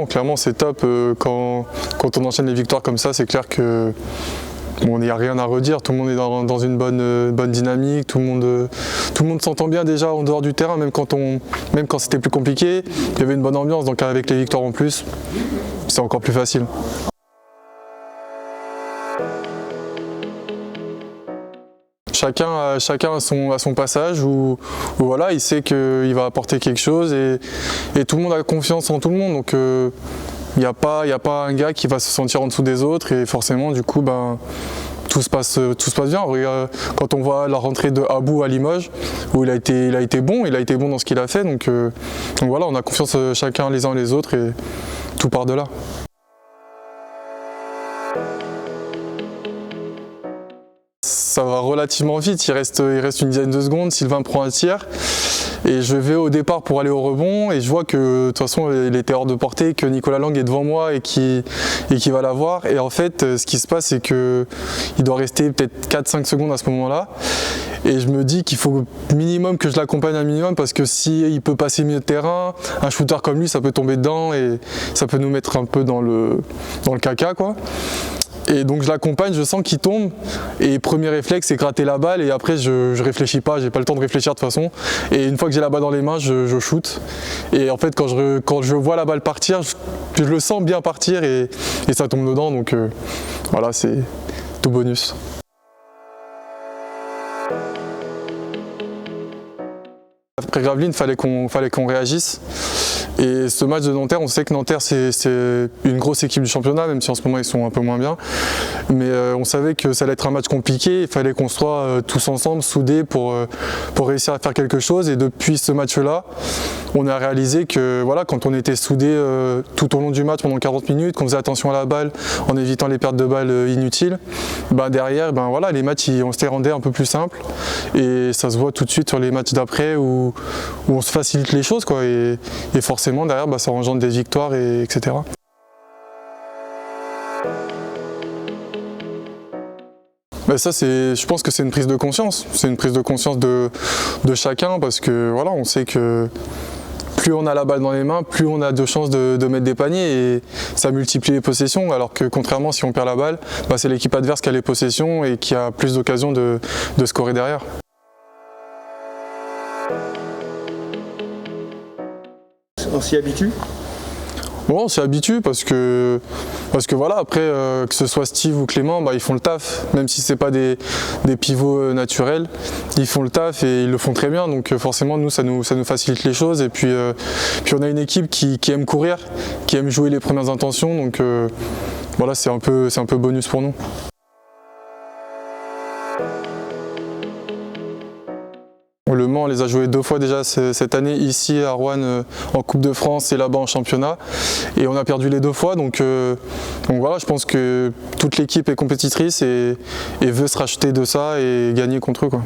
Clairement, c'est top quand on enchaîne les victoires comme ça. C'est clair que bon, il n'y a rien à redire. Tout le monde est dans une bonne dynamique. Tout le monde s'entend bien déjà en dehors du terrain, même quand c'était plus compliqué. Il y avait une bonne ambiance. Donc avec les victoires en plus, c'est encore plus facile. Chacun a son passage où voilà, il sait qu'il va apporter quelque chose et tout le monde a confiance en tout le monde. Donc il n'y a pas un gars qui va se sentir en dessous des autres et forcément du coup tout se passe bien. Quand on voit la rentrée de Abou à Limoges où il a été bon dans ce qu'il a fait. Donc voilà, on a confiance chacun les uns les autres et tout part de là. Ça va relativement vite, il reste une dizaine de secondes, Sylvain prend un tir et je vais au départ pour aller au rebond et je vois que de toute façon il était hors de portée, que Nicolas Lang est devant moi et qui va l'avoir et en fait ce qui se passe c'est qu'il doit rester peut-être 4-5 secondes à ce moment-là et je me dis qu'il faut minimum que je l'accompagne un minimum parce que s'il peut passer milieu de terrain, un shooter comme lui ça peut tomber dedans et ça peut nous mettre un peu dans le caca quoi. Et donc je l'accompagne, je sens qu'il tombe et premier réflexe c'est gratter la balle et après je réfléchis pas, j'ai pas le temps de réfléchir de toute façon et une fois que j'ai la balle dans les mains je shoot et en fait quand je vois la balle partir, je le sens bien partir et ça tombe dedans donc voilà c'est tout bonus. Après Gravelines, fallait qu'on réagisse. Et ce match de Nanterre, on sait que Nanterre c'est une grosse équipe du championnat, même si en ce moment ils sont un peu moins bien. Mais on savait que ça allait être un match compliqué, il fallait qu'on soit tous ensemble, soudés pour réussir à faire quelque chose. Et depuis ce match-là, on a réalisé que voilà, quand on était soudés tout au long du match pendant 40 minutes, qu'on faisait attention à la balle en évitant les pertes de balles inutiles, derrière voilà, les matchs on se les rendait un peu plus simples. Et ça se voit tout de suite sur les matchs d'après où on se facilite les choses quoi, et forcément derrière ça engendre des victoires etc. Ça je pense que c'est une prise de conscience, de chacun parce que voilà, on sait que plus on a la balle dans les mains, plus on a de chances de mettre des paniers et ça multiplie les possessions alors que contrairement si on perd la balle, c'est l'équipe adverse qui a les possessions et qui a plus d'occasions de scorer derrière. On s'y habitue ? Bon, on s'y habitue parce que voilà, après que ce soit Steve ou Clément, ils font le taf, même si c'est pas des pivots naturels, ils font le taf et ils le font très bien, donc forcément nous ça nous facilite les choses et puis on a une équipe qui aime courir, qui aime jouer les premières intentions, donc voilà, c'est un peu bonus pour nous. Le Mans, on les a joués 2 fois déjà cette année, ici à Roanne en Coupe de France et là-bas en championnat. Et on a perdu les 2 fois, donc voilà, je pense que toute l'équipe est compétitrice et veut se racheter de ça et gagner contre eux, quoi.